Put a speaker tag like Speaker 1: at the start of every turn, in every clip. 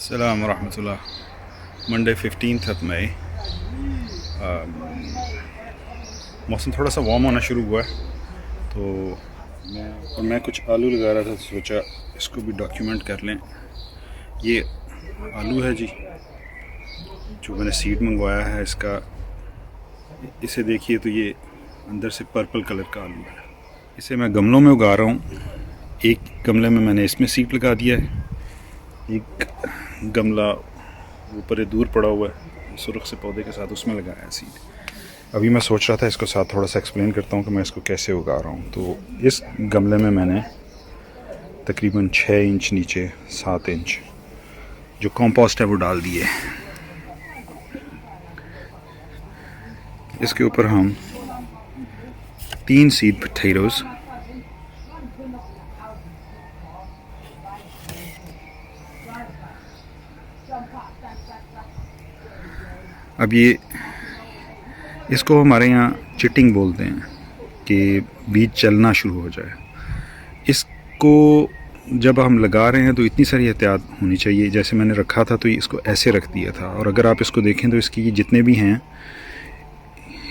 Speaker 1: अस्सलाम वरहमतुल्लाह। मंडे 15 मई। मौसम थोड़ा सा वार्म होना शुरू हुआ है तो मैं कुछ आलू लगा रहा था, तो सोचा इसको भी डॉक्यूमेंट कर लें। ये आलू है जी, जो मैंने सीड मंगवाया है इसका। इसे देखिए तो ये अंदर से पर्पल कलर का आलू है। इसे मैं गमलों में उगा रहा हूँ। एक गमले में मैंने इसमें सीड लगा दिया है, एक गमला ऊपर दूर पड़ा हुआ है सुर्ख से पौधे के साथ, उसमें लगाया है सीड। अभी मैं सोच रहा था इसको साथ थोड़ा सा एक्सप्लेन करता हूँ कि मैं इसको कैसे उगा रहा हूँ। तो इस गमले में मैंने तकरीबन 6 इंच नीचे 7 इंच जो कंपोस्ट है वो डाल दिए। इसके ऊपर हम 3 सीड पोटैटोज, अब ये इसको हमारे यहाँ चिटिंग बोलते हैं कि बीज चलना शुरू हो जाए। इसको जब हम लगा रहे हैं तो इतनी सारी एहतियात होनी चाहिए। जैसे मैंने रखा था तो इसको ऐसे रख दिया था, और अगर आप इसको देखें तो इसकी जितने भी हैं,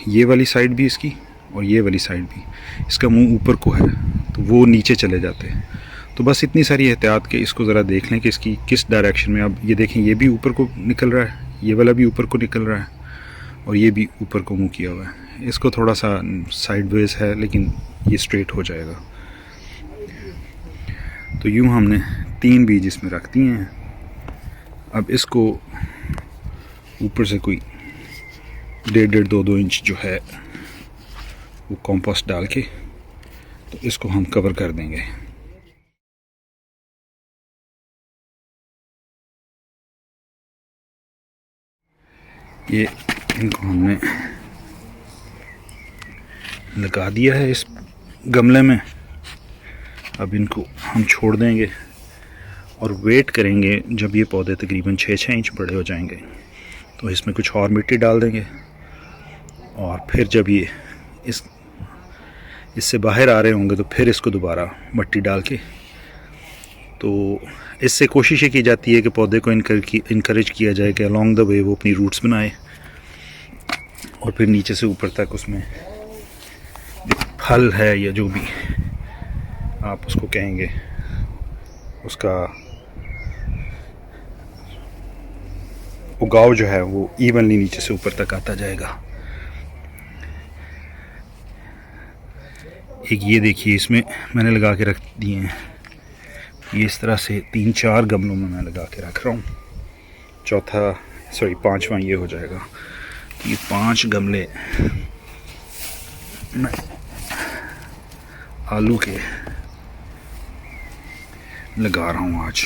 Speaker 1: ये वाली साइड भी इसकी और ये वाली साइड भी, इसका मुंह ऊपर को है तो वो नीचे चले जाते हैं। तो बस इतनी सारी एहतियात के इसको ज़रा देख लें कि इसकी किस डायरेक्शन में। अब ये देखें, ये भी ऊपर को निकल रहा है, ये वाला भी ऊपर को निकल रहा है, और ये भी ऊपर को मुंह किया हुआ है। इसको थोड़ा सा साइडवेज है लेकिन ये स्ट्रेट हो जाएगा। तो यूँ हमने 3 बीज इसमें रख दिए हैं। अब इसको ऊपर से कोई 1.5-2 इंच जो है वो कंपोस्ट डाल के तो इसको हम कवर कर देंगे। ये इनको हमने लगा दिया है इस गमले में। अब इनको हम छोड़ देंगे और वेट करेंगे जब ये पौधे तकरीबन 6-6 इंच बड़े हो जाएंगे तो इसमें कुछ और मिट्टी डाल देंगे। और फिर जब ये इससे बाहर आ रहे होंगे तो फिर इसको दोबारा मिट्टी डाल के, तो इससे कोशिश ये की जाती है कि पौधे को इनकरेज किया जाए कि अलॉन्ग द वे वो अपनी रूट्स बनाए और फिर नीचे से ऊपर तक उसमें फल है या जो भी आप उसको कहेंगे उसका उगाव जो है वो इवनली नीचे से ऊपर तक आता जाएगा। एक ये देखिए, इसमें मैंने लगा के रख दिए हैं। ये इस तरह से 3-4 गमलों में मैं लगा के रख रहा हूँ। 5वां ये हो जाएगा। ये 5 गमले मैं आलू के लगा रहा हूँ आज।